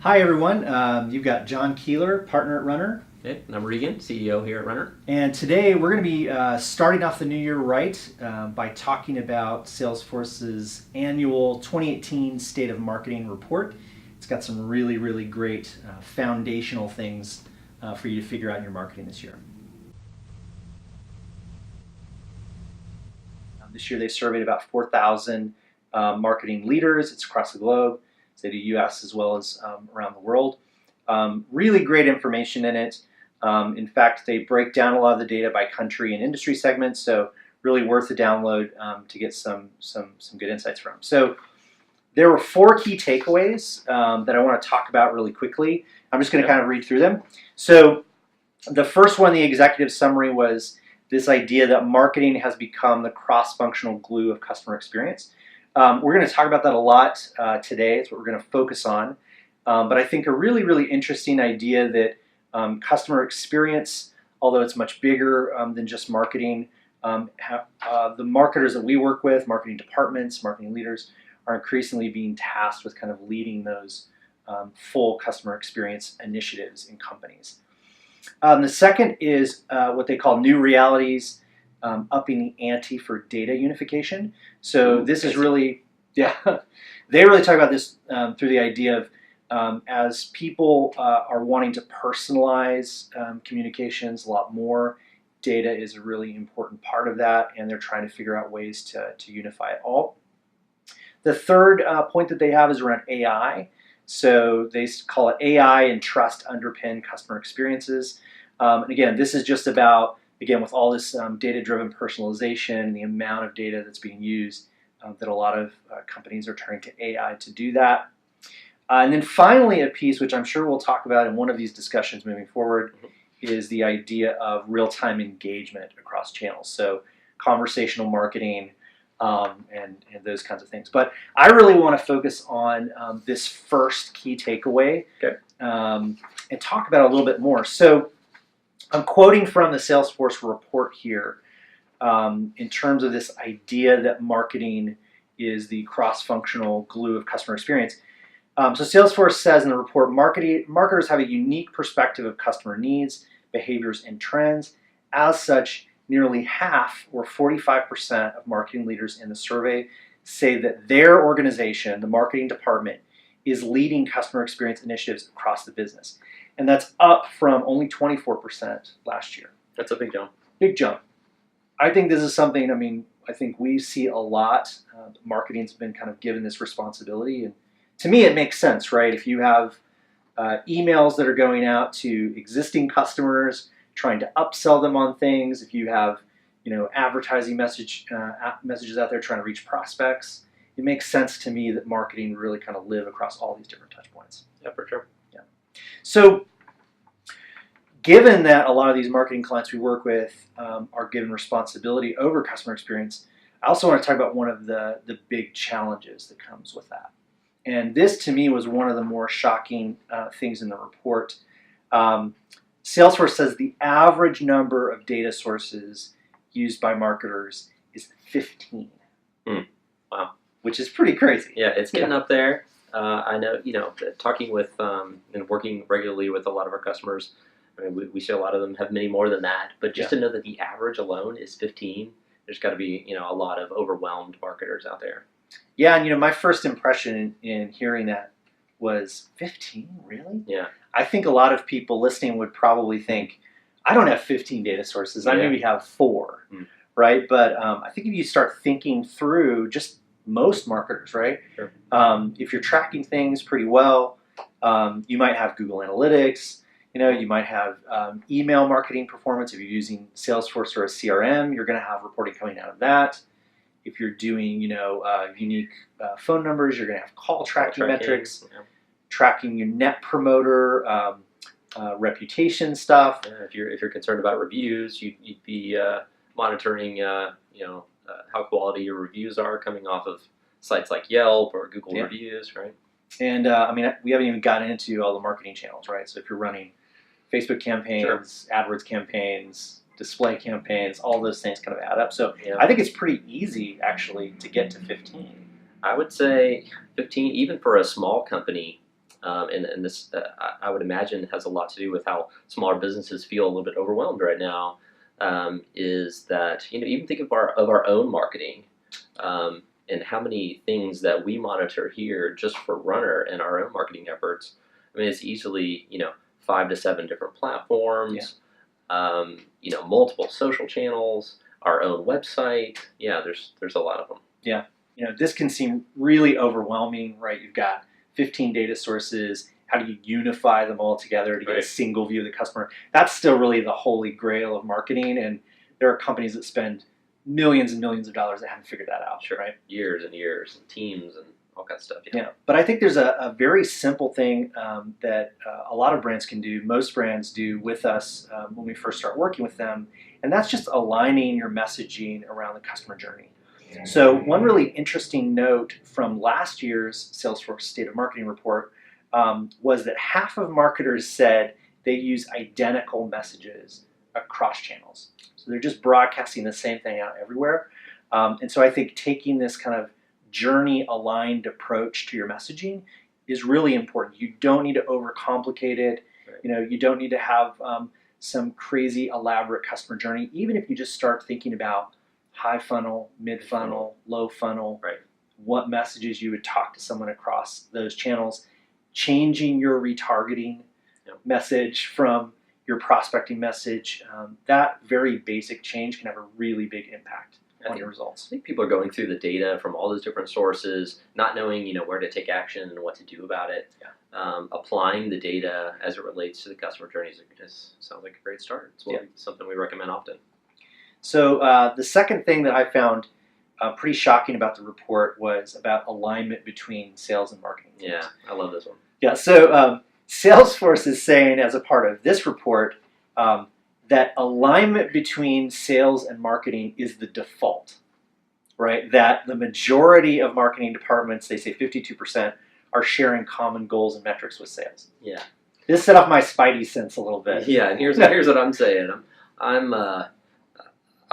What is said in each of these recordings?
Hi everyone, you've got John Keehler, partner at Runner, Hey, I'm Reagan, CEO here at Runner. and today we're going to be starting off the new year right by talking about Salesforce's annual 2018 State of Marketing report. It's got some really great foundational things for you to figure out in your marketing this year. This year they surveyed about 4,000 marketing leaders. It's across the globe. So they do US as well as around the world. Really great information in it. In fact, they break down a lot of the data by country and industry segments, so really worth the download to get some good insights from. So there were 4 key takeaways that I want to talk about really quickly. I'm just going to kind of read through them. So the first one, the executive summary, was this idea that marketing has become the cross-functional glue of customer experience. We're going to talk about that a lot today. It's what we're going to focus on. But I think a really interesting idea that customer experience, although it's much bigger than just marketing, the marketers that we work with, marketing departments, marketing leaders, are increasingly being tasked with kind of leading those full customer experience initiatives in companies. The second is what they call new realities, upping the ante for data unification. So this is really, they really talk about this through the idea of as people are wanting to personalize communications a lot more, data is a really important part of that, and they're trying to figure out ways to unify it all. The third point that they have is around AI. So they call it AI and trust underpin customer experiences. And again, this is just about, with all this data-driven personalization, the amount of data that's being used, that a lot of companies are turning to AI to do that. And then finally, a piece which I'm sure we'll talk about in one of these discussions moving forward is the idea of real-time engagement across channels. So conversational marketing and those kinds of things. But I really want to focus on this first key takeaway and talk about it a little bit more. So I'm quoting from the Salesforce report here in terms of this idea that marketing is the cross-functional glue of customer experience. So Salesforce says in the report, marketers have a unique perspective of customer needs, behaviors, and trends. As such, nearly half, or 45% of marketing leaders in the survey say that their organization, the marketing department, is leading customer experience initiatives across the business. And that's up from only 24% last year. That's a big jump. Big jump. I think this is something, I think we see a lot. Marketing's been kind of given this responsibility. And to me, it makes sense, right? If you have emails that are going out to existing customers, trying to upsell them on things, if you have advertising messages out there trying to reach prospects, it makes sense to me that marketing really kind of live across all these different touch points. Yeah, for sure. Yeah. So given that a lot of these marketing clients we work with are given responsibility over customer experience, I also want to talk about one of the big challenges that comes with that. And this, to me, was one of the more shocking things in the report. Salesforce says the average number of data sources used by marketers is 15. Wow. Which is pretty crazy. Yeah, it's getting up there. I know, talking with and working regularly with a lot of our customers, we see a lot of them have many more than that. But just to know that the average alone is 15, there's got to be, a lot of overwhelmed marketers out there. Yeah, and my first impression in hearing that was 15, really? Yeah. I think a lot of people listening would probably think, I don't have 15 data sources, I maybe have 4, right? But I think if you start thinking through just most marketers, right? Sure. If you're tracking things pretty well, you might have Google Analytics, you might have email marketing performance. If you're using Salesforce or a CRM, you're going to have reporting coming out of that. If you're doing, unique phone numbers, you're going to have call tracking metrics, tracking your net promoter, reputation stuff. Yeah, if you're concerned about reviews, you'd be monitoring, how quality your reviews are coming off of sites like Yelp or Google Reviews, right? And we haven't even gotten into all the marketing channels, right? So if you're running Facebook campaigns, AdWords campaigns, display campaigns, all those things kind of add up. So I think it's pretty easy, actually, to get to 15. I would say 15, even for a small company, And this, I would imagine, has a lot to do with how smaller businesses feel a little bit overwhelmed right now. Is that even think of our own marketing, and how many things that we monitor here just for Runner and our own marketing efforts. I mean, it's easily 5 to 7 different platforms. Multiple social channels, our own website. Yeah, there's a lot of them. Yeah, this can seem really overwhelming, right? You've got 15 data sources. How do you unify them all together to get a single view of the customer? That's still really the holy grail of marketing, and there are companies that spend millions and millions of dollars that haven't figured that out. Sure, right? Years and years, and teams and all kinds of stuff. Yeah, but I think there's a very simple thing that a lot of brands can do. Most brands do with us when we first start working with them, and that's just aligning your messaging around the customer journey. So one really interesting note from last year's Salesforce State of Marketing report was that half of marketers said they use identical messages across channels. So they're just broadcasting the same thing out everywhere. And so I think taking this kind of journey-aligned approach to your messaging is really important. You don't need to overcomplicate it. Right. You don't need to have some crazy elaborate customer journey. Even if you just start thinking about high funnel, mid funnel, low funnel, right, what messages you would talk to someone across those channels, changing your retargeting message from your prospecting message, that very basic change can have a really big impact on your results. I think people are going through the data from all those different sources, not knowing where to take action and what to do about it. Yeah. Applying the data as it relates to the customer journeys sounds like a great start. It's something we recommend often. So the second thing that I found pretty shocking about the report was about alignment between sales and marketing teams. Yeah, I love this one. Yeah, so Salesforce is saying as a part of this report that alignment between sales and marketing is the default, right? That the majority of marketing departments, they say 52%, are sharing common goals and metrics with sales. Yeah. This set off my spidey sense a little bit. Yeah, and here's what I'm saying. I'm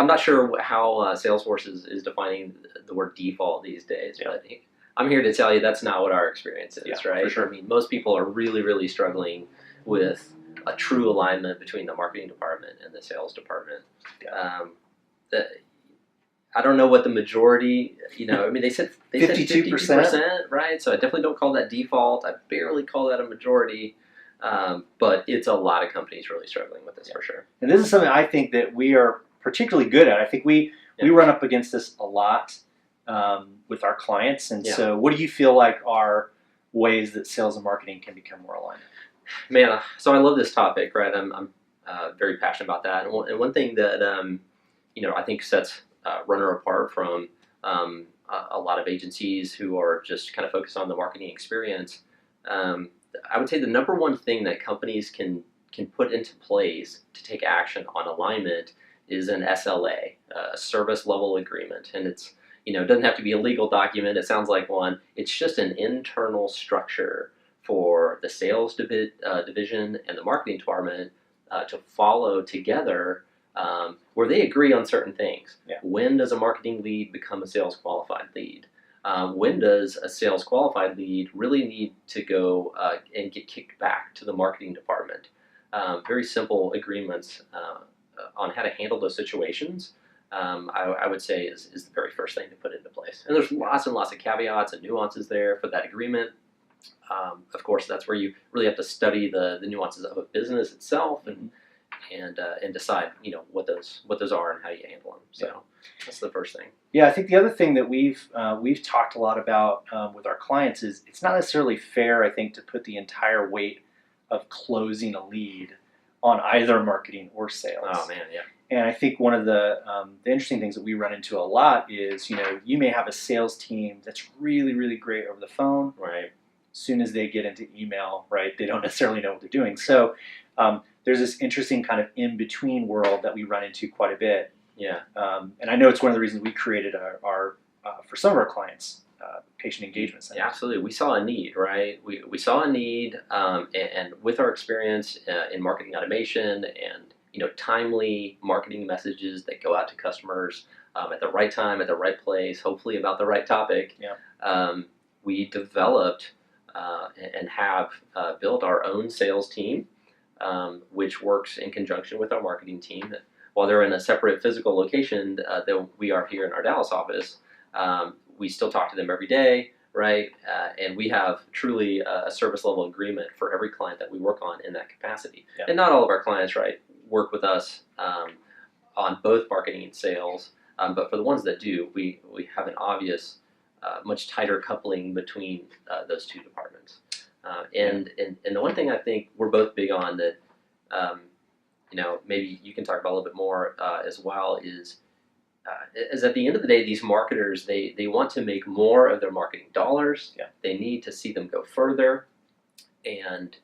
not sure how Salesforce is defining the word default these days, but I'm here to tell you that's not what our experience is, right? For sure. I mean, most people are really, really struggling with a true alignment between the marketing department and the sales department. Yeah. I don't know what the majority, I mean, they said 52%, right? So I definitely don't call that default. I barely call that a majority. But it's a lot of companies really struggling with this for sure. And this is something I think that we are particularly good at. I think we run up against this a lot with our clients. And so what do you feel like are ways that sales and marketing can become more aligned? Man, so I love this topic, right? I'm very passionate about that. And one thing that, I think sets Runner apart from a lot of agencies who are just kind of focused on the marketing experience, I would say the number one thing that companies can put into place to take action on alignment is an SLA, a service level agreement. And it's, it doesn't have to be a legal document. It sounds like one. It's just an internal structure for the sales division and the marketing department to follow together, where they agree on certain things. Yeah. When does a marketing lead become a sales qualified lead? When does a sales qualified lead really need to go and get kicked back to the marketing department? Very simple agreements on how to handle those situations, I would say is the very first thing to put into place. And there's lots and lots of caveats and nuances there for that agreement. Of course, that's where you really have to study the nuances of a business itself and decide what those are and how you handle them. So that's the first thing. Yeah, I think the other thing that we've talked a lot about with our clients is it's not necessarily fair, I think, to put the entire weight of closing a lead on either marketing or sales. Oh man, yeah. And I think one of the interesting things that we run into a lot is you may have a sales team that's really, really great over the phone. Right. As soon as they get into email, right, they don't necessarily know what they're doing. So there's this interesting kind of in-between world that we run into quite a bit. Yeah. And I know it's one of the reasons we created our for some of our clients, patient engagement centers. Yeah, absolutely. We saw a need, right? We saw a need, and with our experience in marketing automation and timely marketing messages that go out to customers at the right time, at the right place, hopefully about the right topic. Yeah. We developed and have built our own sales team, which works in conjunction with our marketing team. While they're in a separate physical location that we are here in our Dallas office, we still talk to them every day, right? And we have truly a service level agreement for every client that we work on in that capacity. Yeah. And not all of our clients, right, work with us on both marketing and sales, but for the ones that do, we have an obvious, much tighter coupling between those two departments. And the one thing I think we're both big on that, maybe you can talk about a little bit more as well is at the end of the day, these marketers, they want to make more of their marketing dollars. Yeah. They need to see them go further. And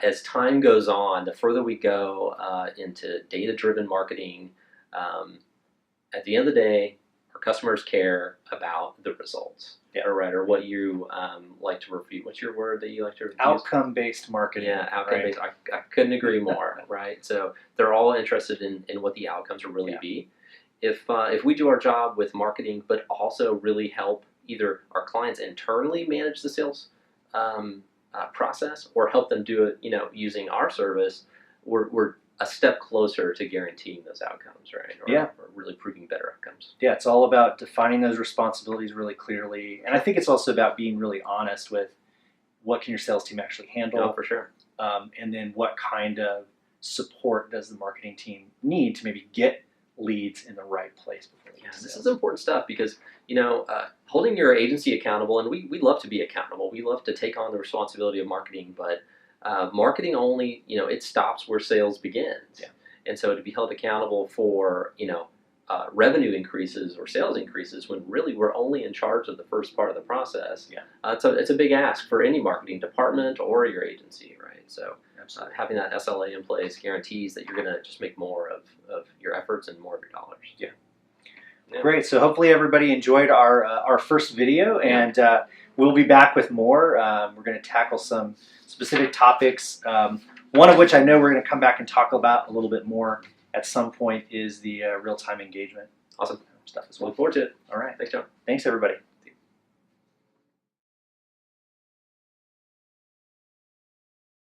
as time goes on, the further we go into data-driven marketing, at the end of the day, our customers care about the results. Yeah. Or what you like to repeat. What's your word that you like to use? Outcome-based marketing. Yeah, outcome-based. Right. I couldn't agree more, right? So they're all interested in what the outcomes will really be. If we do our job with marketing, but also really help either our clients internally manage the sales process, or help them do it, using our service, we're a step closer to guaranteeing those outcomes, right? Or really proving better outcomes. Yeah, it's all about defining those responsibilities really clearly, and I think it's also about being really honest with what can your sales team actually handle. No, for sure. And then what kind of support does the marketing team need to maybe get leads in the right place before they get to This sales. is important stuff because holding your agency accountable, and we love to be accountable. We love to take on the responsibility of marketing, but marketing only, it stops where sales begins. Yeah. And so to be held accountable for, revenue increases or sales increases when really we're only in charge of the first part of the process. Yeah. It's a big ask for any marketing department or your agency, right? So having that SLA in place guarantees that you're going to just make more of your efforts and more of your dollars. Yeah. Great. So hopefully everybody enjoyed our first video, and we'll be back with more. We're going to tackle some specific topics. One of which I know we're going to come back and talk about a little bit more at some point is the real-time engagement. Awesome stuff as well. Look forward to it. All right. Thanks, John. Thanks, everybody.